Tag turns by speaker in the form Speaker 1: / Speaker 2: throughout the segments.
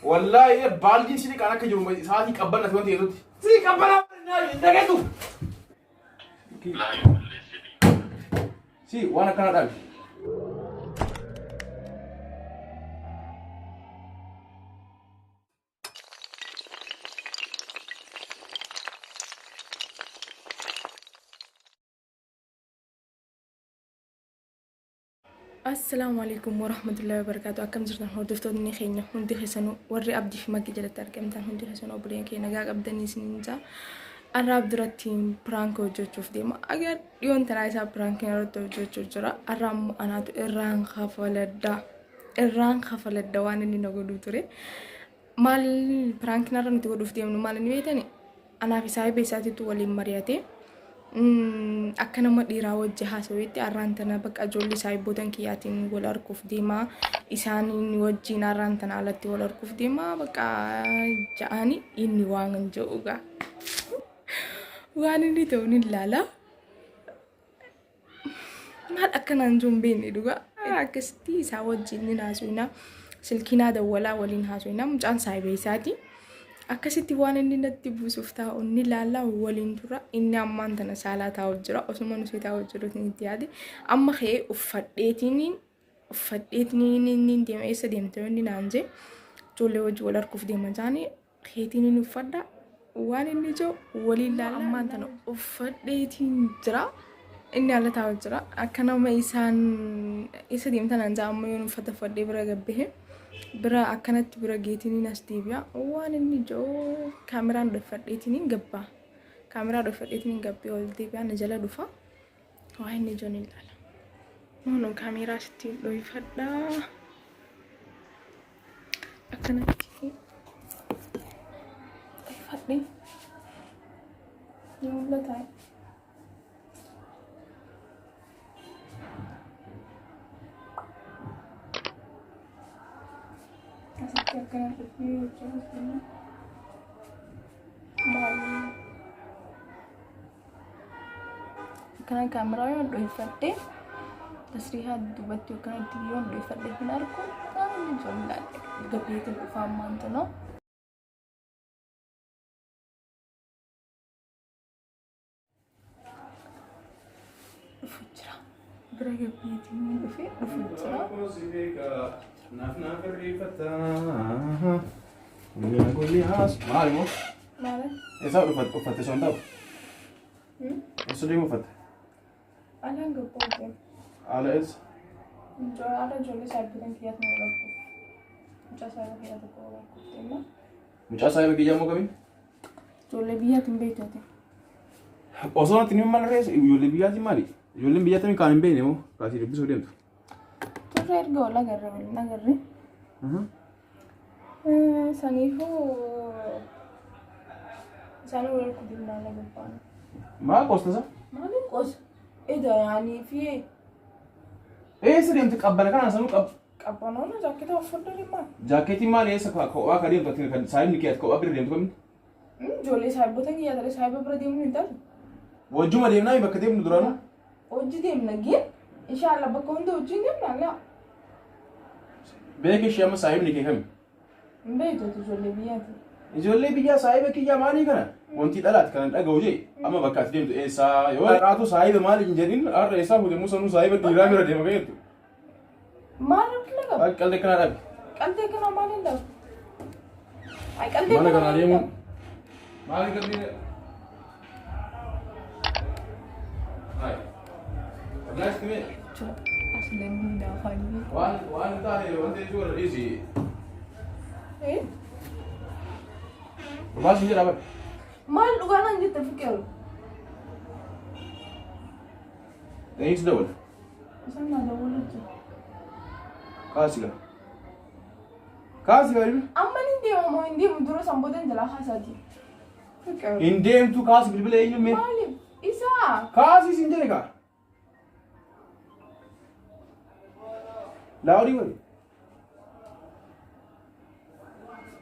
Speaker 1: والله بالجين سيدي كأنا كجوم ساعتي قبلنا ثواني يزود سيدي قبلنا نجدو سي وانا كان أدري
Speaker 2: السلام عليكم ورحمة الله وبركاته. أكم زرنا هودفتوني خيني هندي خسنو وري أبدي في مجد جلتار كم تان هندي خسنو برين كي نجاك أبدني سنجا أراب درتين برانكو جوجوف ديما أجر يوم تنايسا برانكين رتو جوجورا أرام أنا تو إران خفلدا وانني نقولو تري مال برانكين ران تو جوجوف ديما مال نيويتني أنا في ساي بيساتي تو ولي مرياتي akkana ma dhiiraa wajji haasawetti arraantana bakka ijoollee saayibootan kiyyaatiin wal arguuf deemaa isaaniin wajjiin arraantana alatti wal arguuf deemaa bakka ja'anii inni waan jedhuga waan inni ta'uun ilaala maal akkanaan jumbeeni dhuga akkasitti isaa wajjiin haasawina silkiinaa dawwalaa waliin haasawina mucaan saayibeesaati akkasitti waan inni natti buusuuf taa'u ni laala waliin dura inni ammaan tana saalaa taa'u jira osuma nuti taa'u jiru itti yaade amma kee uffatteetiniin inni deema eessa deemte inni naanje ijoollee wajji wal arguuf deema jaanii keetiin inni uffadha waan inni jiru waliin laala ammaan tana uffadheetiin jira inni ala taa'u jira akka nama isaan eessa deemtan anjaa amma yoon uffata uffadhee bira gabbee bira akkanatti bira geetiniin as deebi'a waan inni jiru kaameraan dhufadheetiniin gabbaa kaameraa dhufadheetiniin gabbee ol deebi'a na jala dhufa waan inni jiru ni ilaala noonu kaameraa sitti dhufadha akkanatti dhufadhe ni mul'ata Karena video jangan karena kamera yang udah ifadde tasrihat dubatti karena video yang udah ifadde binarku kan jumlah gabbe itu fahaman tuh no fujra beragam video ini fujra
Speaker 1: نافنا في الريفة ونقول لي هاس مالي مو
Speaker 2: مالي
Speaker 1: إيش هو أفت شو أنتو إيش اللي مفت
Speaker 2: أنا نقول
Speaker 1: على إيش
Speaker 2: جو على جولي سايب بدن كيات نقولكم مش أسايب كيات نقولكم تمام
Speaker 1: مش أسايب كيات مو كمين
Speaker 2: جولي بيات بيتاتي
Speaker 1: أصلاً تني ما نريس جولي بيات مالي جولي بيات مين كانوا بيني مو كاتي ربي سوديم
Speaker 2: Tuh gola garre. Sanifu sanu udah kudin nala depan.
Speaker 1: ما قصة صح؟
Speaker 2: ما لي قص. إيه ده يعني في إيه؟
Speaker 1: إيه سري أنت قبل كان سانو
Speaker 2: قبلنا جاكيت أفضل لي ما.
Speaker 1: جاكيتي ما ليه سكوا كوا كريم تطير كان سايب نكيات كوا أبرد يوم تكمل.
Speaker 2: جولي سايب بتنجي يا ترى سايب أبرد يوم نتاج.
Speaker 1: وجو ما ديمنا يبقى كده بندرانو.
Speaker 2: وجو ديمنا جيم. إن شاء الله بكون ده وجو ديمنا لا.
Speaker 1: بيك شيء ما سايب نكيه كم.
Speaker 2: بيتو تجولي بياتي.
Speaker 1: إجولي بيجا سايب كيا مالي كنا. وانتي دلات كنا أجوجي. أما بكات ديم إيسا يو راتو سايب مالي جنجرين. أر إيسا هو دمو سانو سايب ديرا ميرا ديم كيتو.
Speaker 2: ما ركلا.
Speaker 1: كل ده كنا ربي.
Speaker 2: كل ده كنا مالين ده. أي كل ده.
Speaker 1: مالك كنا ديم. مالك كنا. هاي. ناس كمين.
Speaker 2: أصلاً ده خالي.
Speaker 1: وان تاني وان تيجي ولا إيزي.
Speaker 2: إيه؟
Speaker 1: وباش يجي رابع.
Speaker 2: ما لقانا نجي تفكر.
Speaker 1: إيش دول؟
Speaker 2: سامع دولت.
Speaker 1: كاسيلا. كاسيلا يبي؟
Speaker 2: أما ندي مدرس سامبودن جلا خاساتي. فكر.
Speaker 1: إنديم تو كاس بالبلا إيه يومين؟
Speaker 2: مالي. إيسا.
Speaker 1: كاسي سنجري كا. لاودي ولا؟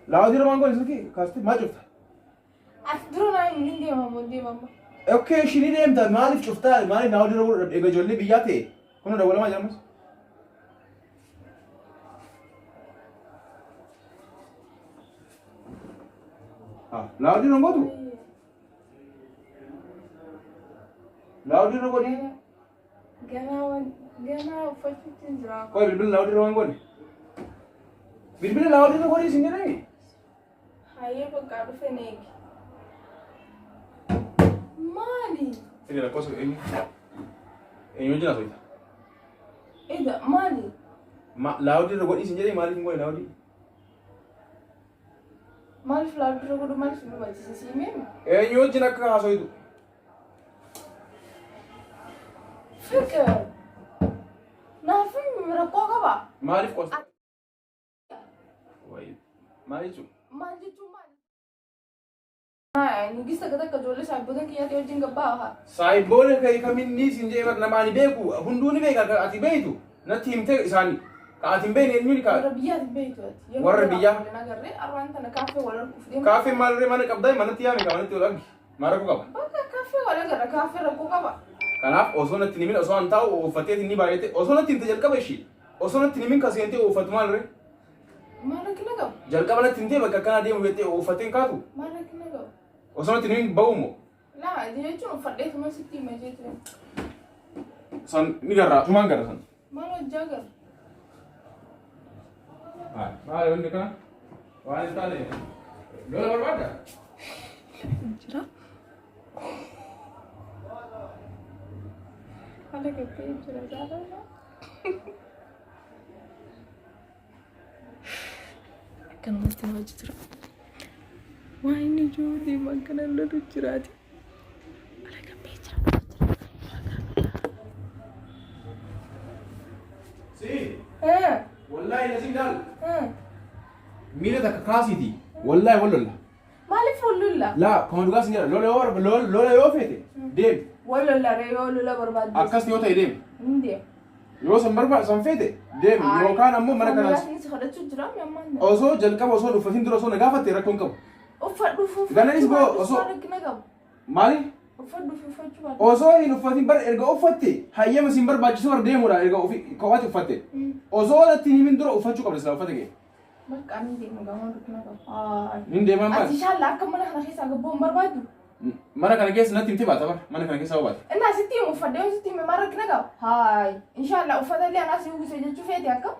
Speaker 1: لاودي رمان قول إسمه كي كاستي ما شفته.
Speaker 2: أفدرنا ندي ماما.
Speaker 1: أوكي شيني ديم ده ما نف شفتها ما نف لاودي رمان إيجا جولي بيجاتي. كنا دولا ما جامس. Laudi non gotu. Laudi non godi.
Speaker 2: Gana uffachuutti hin jira.
Speaker 1: Koi bilbil laudi non godi. Bilbil laudi non godi sinjere.
Speaker 2: Hayyee bakka dhufe neegi. Maali?
Speaker 1: Ini la cosa ini. Ini jina soita.
Speaker 2: Ida maali?
Speaker 1: Laudi non godi sinjere mali ngoi laudi.
Speaker 2: Maaliif laudi non godhu maaliif nu barsiisa siimee?
Speaker 1: Ini jina akka hasoitu.
Speaker 2: Fikir. Naafin rakkoo qaba.
Speaker 1: Maaliif qosta? Wai. Maal jechuun?
Speaker 2: Maal jechuun maali? Nugista takka ijoollee saayibboota kiyyaatti wajjin gabbaa.
Speaker 1: Saayibboota kai kaminni sinjee bar namaani beeku hunduu ni beeka ati beeytu natti himte isaanii ka ati hin beekne eenyuuni ka
Speaker 2: Warra biyyaati beeytu ati.
Speaker 1: Warra biyyaa.
Speaker 2: Nagarree arwaan tana kaaffee wal arguuf deema.
Speaker 1: Kaaffee maalirree mana qabdaa manatti yaame ka manatti ol argi maal rakkoo qaba.
Speaker 2: Bakka kaaffee wal agarra kaaffee rakkoo qaba.
Speaker 1: Kanaaf osoo natti himin osoo an taa'u uffatee inni baay'ate osoo natti himte jalqaba ishii osoo natti himin ka seentee uffatu maalirree
Speaker 2: Maal rakkina qabu?
Speaker 1: jalqaba natti himtee bakka akkanaa deemu jettee uffatee hin kaatu
Speaker 2: Maal rakkina qabu?
Speaker 1: osoo natti himin ba'u immoo
Speaker 2: Laa jechuun uffadheetuma sitti hima jechuudha.
Speaker 1: san ni garraa tumaan garra san.
Speaker 2: Maal hojjaa agarra?
Speaker 1: Maal wanti kana waan hin taane lola barbaadda.
Speaker 2: Jira. Haala gabbee jira jaalala. Akkanumatti nama jira. Waa inni ijoollee makkana lolu jiraati. Haala gabbee jira.
Speaker 1: Si wallahi nasiib daal miila takka kaasiiti wallahi wallolla.
Speaker 2: Maaliif wallolla?
Speaker 1: Laa kama dhugaa sin jedha lola yoo feete deemi.
Speaker 2: Wallolla ree yoo lola barbaadde.
Speaker 1: Akkas yoo ta'e deemi.
Speaker 2: Hin deemu.
Speaker 1: Yoo san barbaade san feete deemi yookaan ammoo mana kanaas.
Speaker 2: Inni kadhachuu jira ammaan.
Speaker 1: Osoo jalqaba osoo dhuffatiin dura osoo na gaafatte rakkoon qabu.
Speaker 2: Uffadhu uffachuu.
Speaker 1: Gananis boo osoo
Speaker 2: rakkina qabu.
Speaker 1: maali?
Speaker 2: Uffadhu uffachuu baatu.
Speaker 1: Osoo hin uffatiin bar erga uffatte hayyama sin barbaachisu bar deemuudha erga kophaatti uffatte. Osoo natti himin dura uffachuu qabda sila uffate kee.
Speaker 2: Bakka ani deemu gamoo rakkina qabu.
Speaker 1: Nin deemaa maali?
Speaker 2: Ati shaalla akka mana kana keessaa gabboon barbaadu.
Speaker 1: Mana kana keessa natti himte baata bar mana kana keessa baata.
Speaker 2: Innaa sitti himu uffadhee sitti hime maal rakkina qabu. Haay inshaallah uffata illee anaa si uwwisee jechuu feete akka.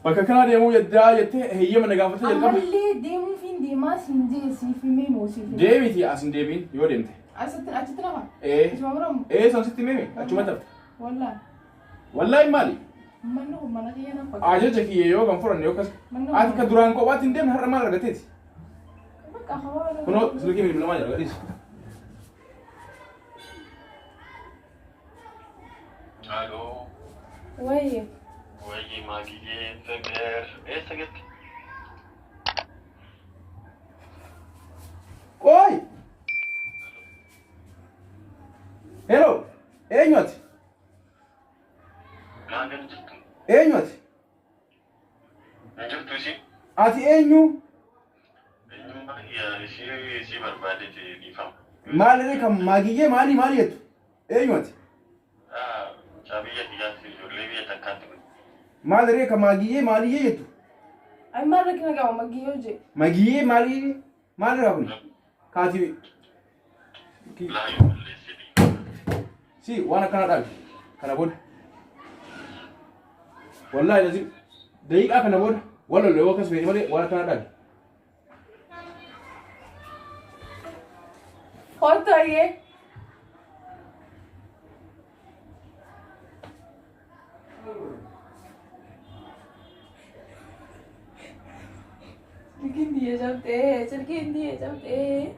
Speaker 1: Bakka kanaa deemuu yaddaa jettee heeyyama na gaafatte jalqaba.
Speaker 2: Ammallee deemuuf hin deemaa siin jee siif himee moo siif himee.
Speaker 1: Deemiti as hin deebiin yoo deemte.
Speaker 2: Achitti nafa.
Speaker 1: Isuma
Speaker 2: muramu.
Speaker 1: san sitti himee achuma tafte.
Speaker 2: Wallaahi.
Speaker 1: Wallaahi maali?
Speaker 2: Manni kun mana kiyya nafa.
Speaker 1: Ajaja kiyya yoo kan furanne yookas. Ati ka duraan kophaatti hin deemne har'a maal argateeti?
Speaker 2: Bakka hawaasa.
Speaker 1: Kunoo silkii bilbilamaa jira gadhiis.
Speaker 3: Aló,
Speaker 2: Wayye.
Speaker 3: oye, Maguille, Feber, esta que
Speaker 1: Oi! Hello! Eenyu ati?
Speaker 3: nada de tudo.
Speaker 1: Eenyu ati?
Speaker 3: Não tem tudo sim.
Speaker 1: Ati eenyu?
Speaker 3: Se barbade de fama.
Speaker 1: Maalirree kan maagiyyee maali jettu? Eenyu ati?
Speaker 3: Ah, sabia que já se levia da canto.
Speaker 1: Maalirree kan maagiyyee maaliyyee jettu?
Speaker 2: Ay maal rakkina qabu maggiyyoo jee.
Speaker 1: Maagiyyee maalirraa kun? Kaati
Speaker 3: Lá eu lesedi.
Speaker 1: si waan akkana dhaabi kana booda. Wallaahi lazim daqiiqaa kana booda wallolle yoo akkas feete malee waan akkana dhaabi.
Speaker 2: Hotoyee. Silkiin diye cabdee, silkiin diye cabdee.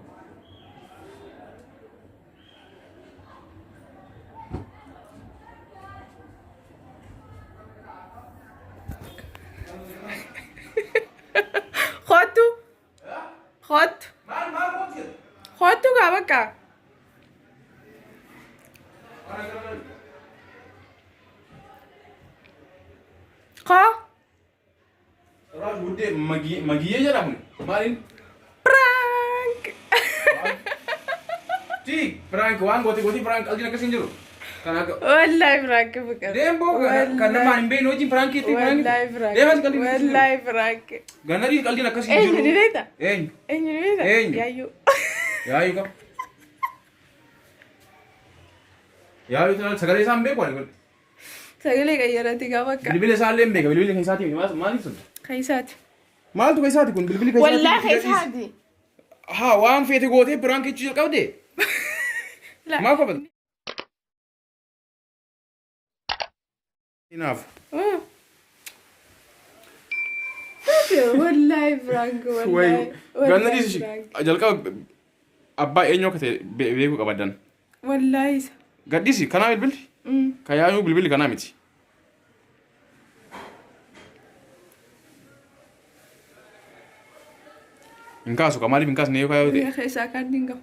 Speaker 2: Hotu. Hotu.
Speaker 1: Maal gooti?
Speaker 2: Hotu kaa bakka. Koo.
Speaker 1: Raaj guddee magiyyee jedhamu maaliin?
Speaker 2: Prank.
Speaker 1: Ti prank waan gooti prank algin akkasiin jiru.
Speaker 2: والله براك فكر
Speaker 1: ديمبو كان ما نبين وجه فرانكي تي
Speaker 2: والله براك
Speaker 1: ديما قال لي
Speaker 2: والله براك
Speaker 1: غنري قال لي نكسي
Speaker 2: اين نريدا
Speaker 1: اين
Speaker 2: اين نريدا
Speaker 1: إين.
Speaker 2: يا يو
Speaker 1: يا ترى سغلي سام بيكو نقول
Speaker 2: سغلي غيرتي غبك
Speaker 1: بلبل سالم بيك بلبل كيساتي ما نيسن
Speaker 2: خيساتي
Speaker 1: مالتو كيساتي كون بلبل كيساتي
Speaker 2: والله خيساتي
Speaker 1: ها وان فيتي غوتي برانكي تشيل قودي
Speaker 2: لا
Speaker 1: ما قبل enough
Speaker 2: والله براك والله
Speaker 1: غنري جلقا ابا اينو كته بيكو قبدان
Speaker 2: والله
Speaker 1: غديسي كنا بلبل كيانو بلبل كنا ميتي in caso kamali in caso ne kayo de
Speaker 2: يا خيسا كاندينغا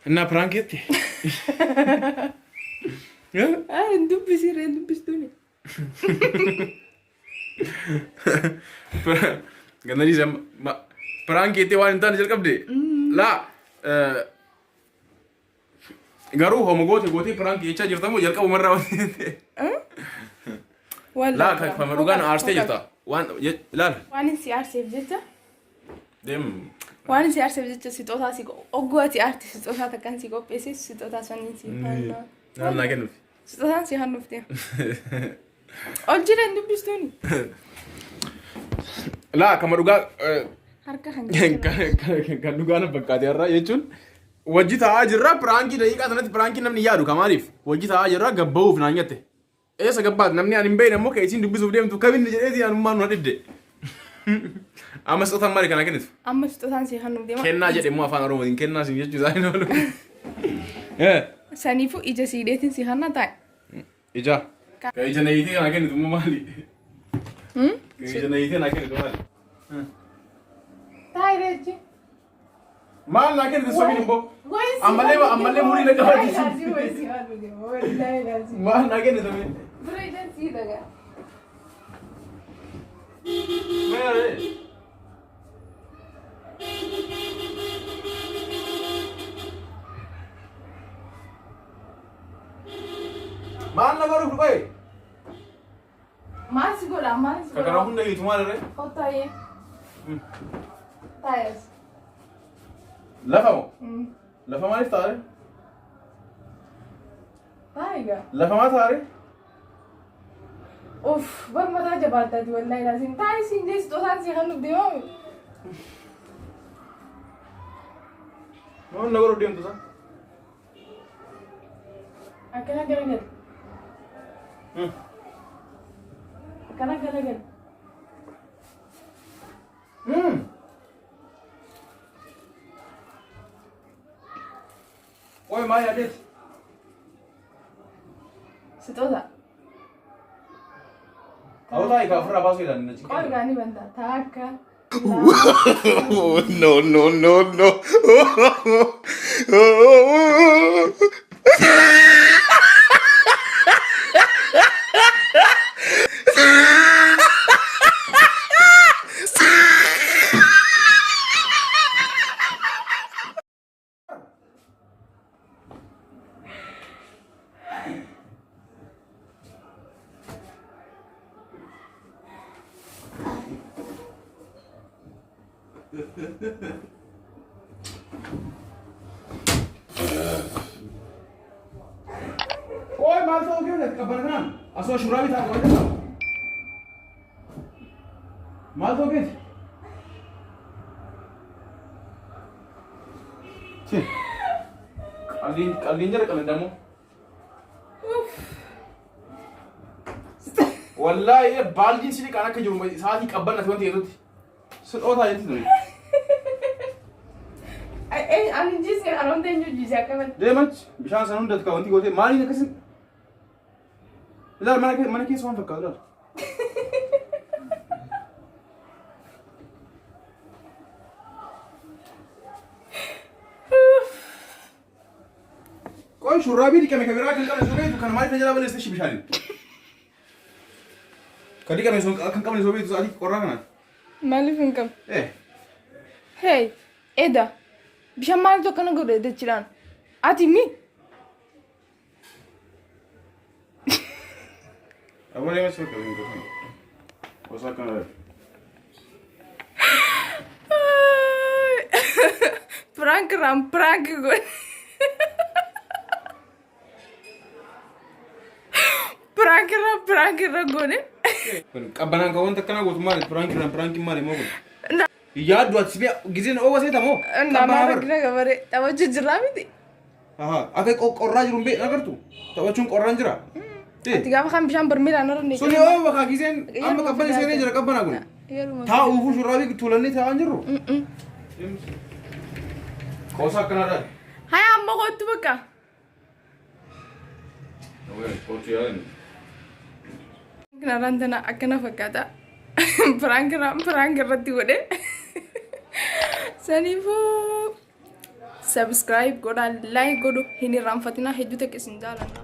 Speaker 1: na prankete ya
Speaker 2: ندبي سير ندبي ستوني
Speaker 1: ganari zam prankete wan tan jel kabde la garu homo gote prank yecha jirta mo jel kabu marra
Speaker 2: والله
Speaker 1: لا كيف مروغان ارستي جرتا وان لا
Speaker 2: وان سي ار سيف جتا
Speaker 1: دم
Speaker 2: وان سي ار سيف جتا سيتوتا سيكو اوغواتي ارتي سيتوتا تكان سيكو بيسي سيتوتا سوني سي
Speaker 1: لا كنو
Speaker 2: سيتوتا سي هنفتي اولجيرا ندبي ستوني
Speaker 1: لا كمروغا
Speaker 2: harka
Speaker 1: kan dhugaana fakkaate irraa jechuun wajji taa'aa jirra pirankii daqiiqaa sanatti pirankii namni yaadu kamaaliif wajji taa'aa jirra gabba'uuf naan jette eessa gabbaat namni ani hin beekne immoo kan isiin dubbisuuf deemtu kabinni jedheeti anummaan nu dhidde amma sixotaan maali kana kennitu
Speaker 2: amma sixotaan si hannu deema
Speaker 1: kennaa jedhe immoo afaan oromootiin kennaa siin jechuu isaa hin oolu
Speaker 2: saniifu ija siidheetiin si hanna taa'e
Speaker 1: ija ka ija nayitii kana kennitu immoo maali ka ija nayitii kana kennitu maali
Speaker 2: Tayreji.
Speaker 1: Maal na kenni sobi nimbo. Ammalle muri na kawati. Maal na kenni sobi.
Speaker 2: Bure jan si daga.
Speaker 1: Mere. Maal na garu kai.
Speaker 2: Masi gola masi.
Speaker 1: Kakara hunde yi tumare re.
Speaker 2: Hotaye. Tayes.
Speaker 1: Lafa mo. Lafa maaliif taare?
Speaker 2: Tayga.
Speaker 1: Lafa maa taare?
Speaker 2: Uff, bar mataa jabaataati wallahi laasim. Tayi siin jees tosaan si hannu deemame.
Speaker 1: Noon nagaru deemtu sa.
Speaker 2: Akkana garagal. Akkana garagal.
Speaker 1: Oi, Maya dit.
Speaker 2: Sitoota.
Speaker 1: Auta ika ofirraa baasuu jedhan na cikin.
Speaker 2: Qoy gaanii banta taakka.
Speaker 4: No, no, no, no.
Speaker 1: Oi, maal ta'uu keenya qabbana kanaan asoo shuraabii ta'a qofa jira. Maal ta'uu keenya? Si. Qalliin jala qaban dammoo. Wallaahi baaldiin sidii kan akka jiru sa'aatii qabban ati wanti jedhutti. Sidhootaa jetti ture.
Speaker 2: Ani jisi haroon teenyu jisi akkaman.
Speaker 1: Deemach bishaan sana hundatti kan wanti gootee maaliin akkasin? Ilaal mana keessa waan fakkaatu ilaal. Qoy shurraabii dhiqame kan biraa kan qabne sobeetu kan maaliif na jalaa balleessa shi bishaaniin? Kan dhiqame kan qabne sobeetu sa'aatii qorraa kanaan.
Speaker 2: Maaliif hin qabu? Hey, Eda. Bishaan maaltu akkana godhe jechuudhaan? Ati mi?
Speaker 1: Awwaala yoo sirka hin gafan. Gosa kana.
Speaker 2: Prank gon. Prank gon.
Speaker 1: Qabbanaan kawwan takkana gootu maali? Prank maali moo kun? Yaaddu ati sibiya gizeen oo waseeta moo?
Speaker 2: Nama argina gabare taphachuu jirraa miti.
Speaker 1: Akka qorraa jiru hin beekna agartu? Taphachuun qorraan jira?
Speaker 2: Ati gaafa kan bishaan barmiilaan irra ni
Speaker 1: Suni oo bakka gizeen amma qabban seenee jira qabbanaa kun. Taa'uufu shurraabii tuulannee taa'an jirru? Qoosa akkanaadha.
Speaker 2: Haya amma kootu bakka.
Speaker 1: Kootu yaadani.
Speaker 2: Kanarraan tana akkana fakkaata. Prank irratti godhe. Saniifuu subscribe godhaa like godhu hin irraanfatina hedduu takka isin jaalanna.